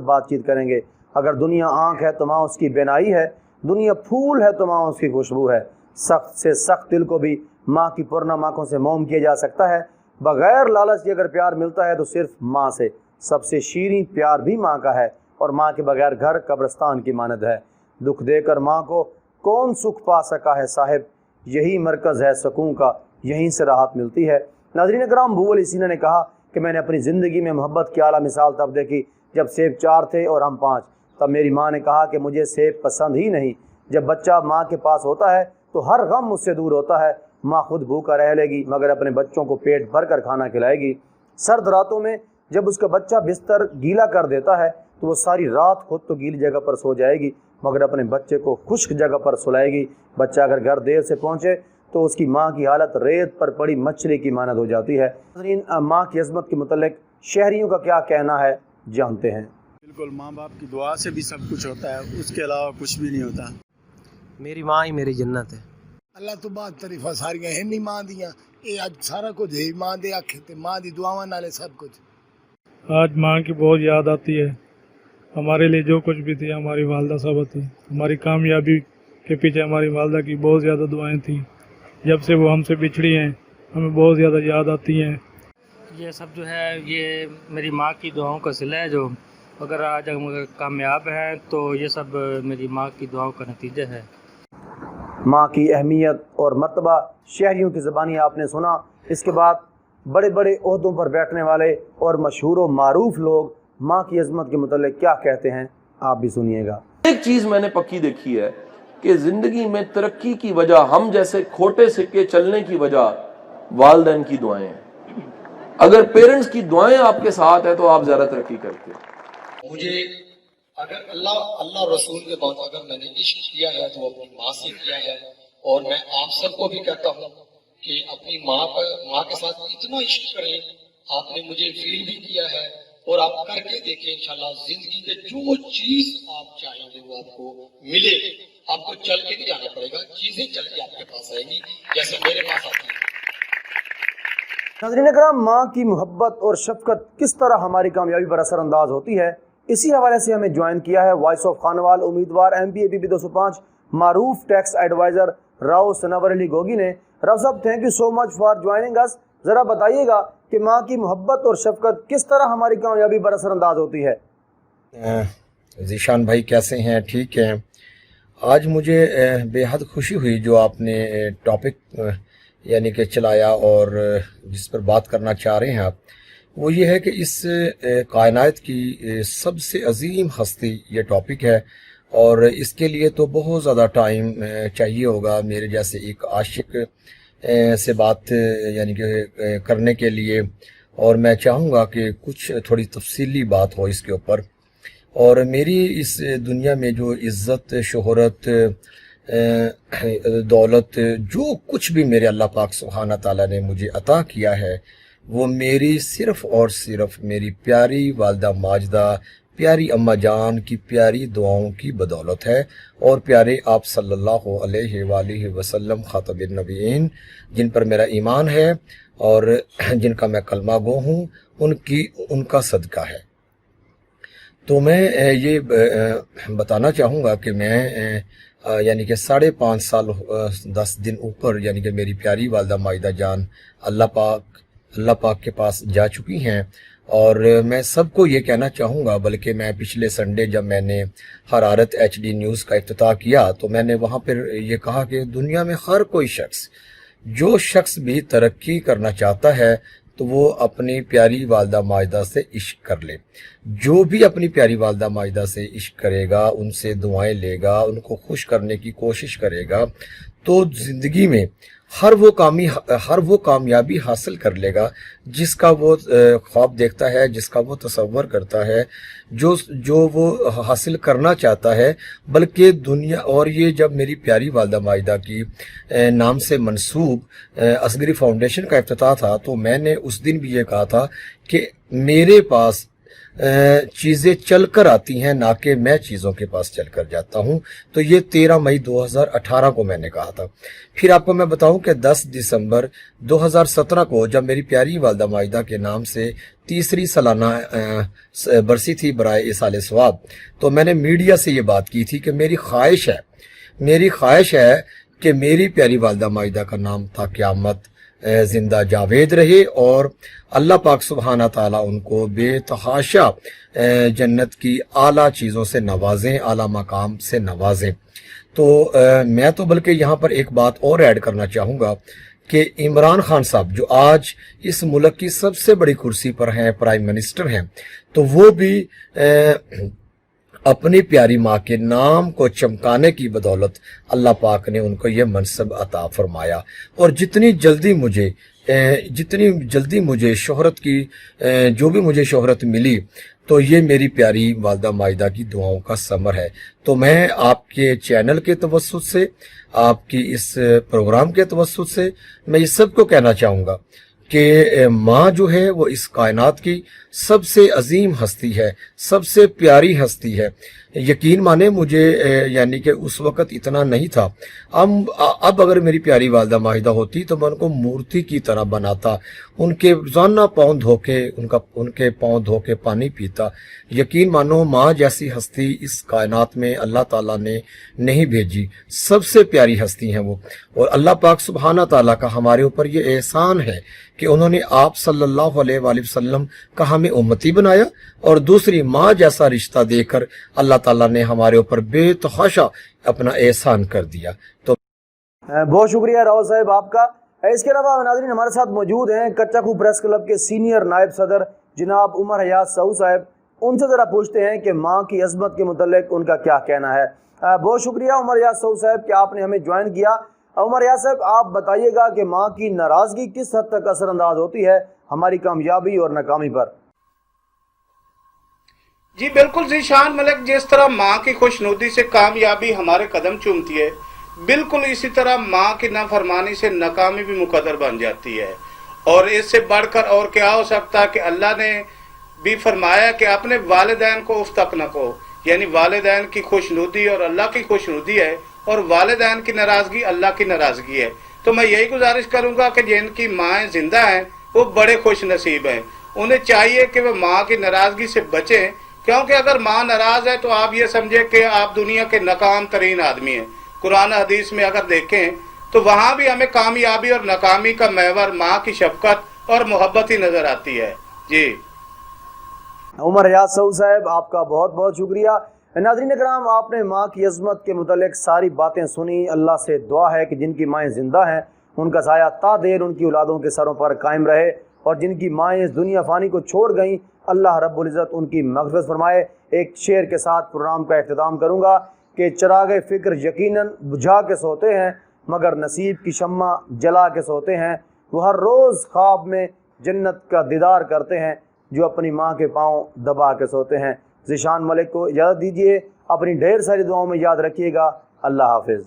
بات چیت کریں گے۔ اگر دنیا آنکھ ہے تو ماں اس کی بینائی ہے، دنیا پھول ہے تو ماں اس کی خوشبو ہے۔ سخت سے سخت دل کو بھی ماں کی پرنم آنکھوں سے موم کیا جا سکتا ہے۔ بغیر لالچ کے اگر پیار ملتا ہے تو صرف ماں سے۔ سب سے شیریں پیار بھی ماں کا ہے، اور ماں کے بغیر گھر قبرستان کی مانند ہے۔ دکھ دے کر ماں کو کون سکھ پا سکا ہے صاحب، یہی مرکز ہے سکون کا، یہیں سے راحت ملتی ہے۔ ناظرین اکرام، ابو علی سینا نے کہا کہ میں نے اپنی زندگی میں محبت کی اعلیٰ مثال تب دیکھی جب سیب 4 تھے اور ہم 5۔ تب میری ماں نے کہا کہ مجھے سیب پسند ہی نہیں۔ جب بچہ ماں کے پاس ہوتا ہے تو ہر غم اس سے دور ہوتا ہے۔ ماں خود بھوکا رہ لے گی مگر اپنے بچوں کو پیٹ بھر کر کھانا کھلائے گی۔ سرد راتوں میں جب اس کا بچہ بستر گیلا کر دیتا ہے تو وہ ساری رات خود تو گیلی جگہ پر سو جائے گی مگر اپنے بچے کو خشک جگہ پر سلائے گی۔ بچہ اگر گھر دیر سے پہنچے تو اس کی ماں کی حالت ریت پر پڑی مچھلی کی مانند ہو جاتی ہے۔ ماں کی عظمت کے متعلق شہریوں کا کیا کہنا ہے، جانتے ہیں۔ بالکل، ماں باپ کی دعا سے بھی سب کچھ ہوتا ہے، اس کے علاوہ کچھ بھی نہیں ہوتا۔ میری ماں ہی میری جنت ہے۔ اللہ تو بات تعریفاں ساریاں ہیں نہیں ماں دیاں، یہ اج سارا کچھ ہے ماں دے آکھے تے ماں دی دعاواں نالے سب کچھ۔ آج ماں کی بہت یاد آتی ہے۔ ہمارے لیے جو کچھ بھی تھی ہماری والدہ ثابت تھی۔ ہماری کامیابی کے پیچھے ہماری والدہ کی بہت زیادہ دعائیں تھیں۔ جب سے وہ ہم سے بچھڑی ہیں ہمیں بہت زیادہ یاد آتی ہیں۔ یہ سب جو ہے یہ میری ماں کی دعاؤں کا صلہ ہے، جو اگر آج ہم کامیاب ہیں تو یہ سب میری ماں کی دعاؤں کا نتیجہ ہے۔ ماں کی اہمیت اور مرتبہ شہریوں کی زبانی آپ نے سنا۔ اس کے بعد بڑے بڑے عہدوں پر بیٹھنے والے اور مشہور و معروف لوگ ماں کی عظمت کے متعلق کیا کہتے ہیں، آپ بھی سنیے گا۔ ایک چیز میں نے پکی دیکھی ہے کہ زندگی میں ترقی کی وجہ، ہم جیسے کھوٹے سکے چلنے کی وجہ والدین کی دعائیں ہیں۔ اگر پیرنٹس کی دعائیں آپ کے ساتھ ہیں تو آپ زیادہ ترقی کرتے ہیں۔ مجھے اگر اللہ رسول کے بعد اگر میں نے عشق کیا ہے تو اپنی ماں سے کیا ہے، اور میں آپ سب کو بھی کہتا ہوں کہ اپنی ماں کے ساتھ اتنا عشق کریں۔ آپ نے مجھے فیل بھی کیا ہے اور آپ کر کے دیکھیں، انشاءاللہ زندگی میں جو چیز آپ چاہیں گے وہ آپ کو ملے گی۔ آپ کو چل کے نہیں جانا پڑے گا، چیزیں چل کے آپ کے پاس آئیں گی جیسے میرے پاس آتی ہیں۔ ناظرین اکرام، ماں کی محبت اور شفقت کس طرح ہماری کامیابی پر اثر انداز ہوتی ہے، اسی حوالے سے ہمیں جوائن کیا ہے وائس آف خانوال امیدوار MP APP 205 معروف ٹیکس ایڈوائزر راؤ سنور علی گوگی نے۔ راؤ صاحب، thank you so much for joining اس۔ ذرا بتائیے گا کہ ماں کی محبت اور شفقت کس طرح ہماری کامیابی پر اثر انداز ہوتی ہے۔ ذیشان بھائی کیسے ہیں؟ ٹھیک ہیں۔ آج مجھے بے حد خوشی ہوئی جو آپ نے ٹاپک یعنی کہ چلایا اور جس پر بات کرنا چاہ رہے ہیں آپ، وہ یہ ہے کہ اس کائنات کی سب سے عظیم ہستی یہ ٹاپک ہے، اور اس کے لیے تو بہت زیادہ ٹائم چاہیے ہوگا میرے جیسے ایک عاشق سے بات یعنی کہ کرنے کے لیے، اور میں چاہوں گا کہ کچھ تھوڑی تفصیلی بات ہو اس کے اوپر۔ اور میری اس دنیا میں جو عزت، شہرت، دولت، جو کچھ بھی میرے اللہ پاک سبحانہ تعالیٰ نے مجھے عطا کیا ہے، وہ میری صرف اور صرف میری پیاری والدہ ماجدہ، پیاری اماں جان کی پیاری دعاؤں کی بدولت ہے، اور پیارے آپ صلی اللہ علیہ وآلہ وسلم خاتم النبیین جن پر میرا ایمان ہے اور جن کا میں کلمہ گو ہوں، ان کا صدقہ ہے۔ تو میں یہ بتانا چاہوں گا کہ میں یعنی کہ 5.5 سال 10 دن اوپر یعنی کہ میری پیاری والدہ ماجدہ جان اللہ پاک کے پاس جا چکی ہیں، اور میں سب کو یہ کہنا چاہوں گا، بلکہ میں پچھلے سنڈے جب میں نے حرارت HD نیوز کا افتتاح کیا تو میں نے وہاں پر یہ کہا کہ دنیا میں ہر کوئی شخص، جو شخص بھی ترقی کرنا چاہتا ہے تو وہ اپنی پیاری والدہ ماجدہ سے عشق کر لے۔ جو بھی اپنی پیاری والدہ ماجدہ سے عشق کرے گا، ان سے دعائیں لے گا، ان کو خوش کرنے کی کوشش کرے گا، تو زندگی میں ہر وہ کامیابی حاصل کر لے گا جس کا وہ خواب دیکھتا ہے، جس کا وہ تصور کرتا ہے، جو وہ حاصل کرنا چاہتا ہے۔ بلکہ دنیا، اور یہ جب میری پیاری والدہ ماجدہ کی نام سے منسوب اصغری فاؤنڈیشن کا افتتاح تھا تو میں نے اس دن بھی یہ کہا تھا کہ میرے پاس چیزیں چل کر آتی ہیں، نہ کہ میں چیزوں کے پاس چل کر جاتا ہوں۔ تو یہ 13 مئی 2018 کو میں نے کہا تھا۔ پھر آپ کو میں بتاؤں کہ 10 دسمبر 2017 کو جب میری پیاری والدہ ماجدہ کے نام سے تیسری سالانہ برسی تھی برائے ایصال ثواب، تو میں نے میڈیا سے یہ بات کی تھی کہ میری خواہش ہے کہ میری پیاری والدہ ماجدہ کا نام تا قیامت زندہ جاوید رہے، اور اللہ پاک سبحانہ تعالیٰ ان کو بے تحاشا جنت کی اعلیٰ چیزوں سے نوازیں، اعلیٰ مقام سے نوازیں۔ تو میں تو بلکہ یہاں پر ایک بات اور ایڈ کرنا چاہوں گا کہ عمران خان صاحب جو آج اس ملک کی سب سے بڑی کرسی پر ہیں، پرائم منسٹر ہیں، تو وہ بھی اپنی پیاری ماں کے نام کو چمکانے کی بدولت اللہ پاک نے ان کو یہ منصب عطا فرمایا۔ اور جتنی جلدی مجھے شہرت کی جو بھی مجھے شہرت ملی، تو یہ میری پیاری والدہ ماجدہ کی دعاؤں کا ثمر ہے۔ تو میں آپ کے چینل کے توسط سے، آپ کی اس پروگرام کے توسط سے میں یہ سب کو کہنا چاہوں گا کہ ماں جو ہے وہ اس کائنات کی سب سے عظیم ہستی ہے، سب سے پیاری ہستی ہے۔ یقین مانے مجھے یعنی کہ اس وقت اتنا نہیں تھا، اب اگر میری پیاری والدہ ماجدہ ہوتی تو میں ان کو مورتی کی طرح بناتا، ان کے روزانہ پاؤں دھو کے پانی پیتا۔ یقین مانو ماں جیسی ہستی اس کائنات میں اللہ تعالیٰ نے نہیں بھیجی، سب سے پیاری ہستی ہیں وہ۔ اور اللہ پاک سبحانہ تعالیٰ کا ہمارے اوپر یہ احسان ہے کہ انہوں نے آپ صلی اللہ علیہ وآلہ وسلم کا ہمیں امتی بنایا، اور دوسری ماں جیسا رشتہ دے کر اللہ تعالیٰ نے ہمارے اوپر بے تحاشا اپنا احسان کر دیا۔ تو بہت شکریہ راؤ صاحب آپ کا۔ اس کے علاوہ ناظرین ہمارے ساتھ موجود ہیں کچا کھو پریس کلب کے سینئر نائب صدر جناب عمر حیات سعود صاحب، ان سے ذرا پوچھتے ہیں کہ ماں کی عظمت کے متعلق ان کا کیا کہنا ہے۔ بہت شکریہ عمر حیات سعود صاحب کہ آپ نے ہمیں جوائن کیا۔ عمر حیات صاحب آپ بتائیے گا کہ ماں کی ناراضگی کس حد تک اثر انداز ہوتی ہے ہماری کامیابی اور ناکامی پر؟ جی بالکل ذیشان ملک، جس طرح ماں کی خوشنودی سے کامیابی ہمارے قدم چومتی ہے، بالکل اسی طرح ماں کی نافرمانی سے ناکامی بھی مقدر بن جاتی ہے۔ اور اس سے بڑھ کر اور کیا ہو سکتا ہے کہ اللہ نے بھی فرمایا کہ اپنے والدین کو اف تک نہ کہو، یعنی والدین کی خوشنودی اور اللہ کی خوشنودی ہے، اور والدین کی ناراضگی اللہ کی ناراضگی ہے۔ تو میں یہی گزارش کروں گا کہ جن کی مائیں زندہ ہیں وہ بڑے خوش نصیب ہیں، انہیں چاہیے کہ وہ ماں کی ناراضگی سے بچیں، کیونکہ اگر ماں ناراض ہے تو آپ یہ سمجھیں کہ آپ دنیا کے ناکام ترین آدمی ہیں۔ قرآن حدیث میں اگر دیکھیں تو وہاں بھی ہمیں کامیابی اور ناکامی کا محور ماں کی شفقت اور محبت ہی نظر آتی ہے۔ جی عمر حیات سعود صاحب آپ کا بہت بہت شکریہ۔ ناظرین اکرام، آپ نے ماں کی عظمت کے متعلق ساری باتیں سنی۔ اللہ سے دعا ہے کہ جن کی مائیں زندہ ہیں ان کا سایہ تا دیر ان کی اولادوں کے سروں پر قائم رہے، اور جن کی مائیں اس دنیا فانی کو چھوڑ گئیں اللہ رب العزت ان کی مغفرت فرمائے۔ ایک شعر کے ساتھ پروگرام کا اختتام کروں گا کہ چراغ فکر یقیناً بجھا کے سوتے ہیں، مگر نصیب کی شمع جلا کے سوتے ہیں۔ وہ ہر روز خواب میں جنت کا دیدار کرتے ہیں جو اپنی ماں کے پاؤں دبا کے سوتے ہیں۔ ذیشان ملک کو اجازت دیجیے، اپنی ڈھیر ساری دعاؤں میں یاد رکھیے گا۔ اللہ حافظ۔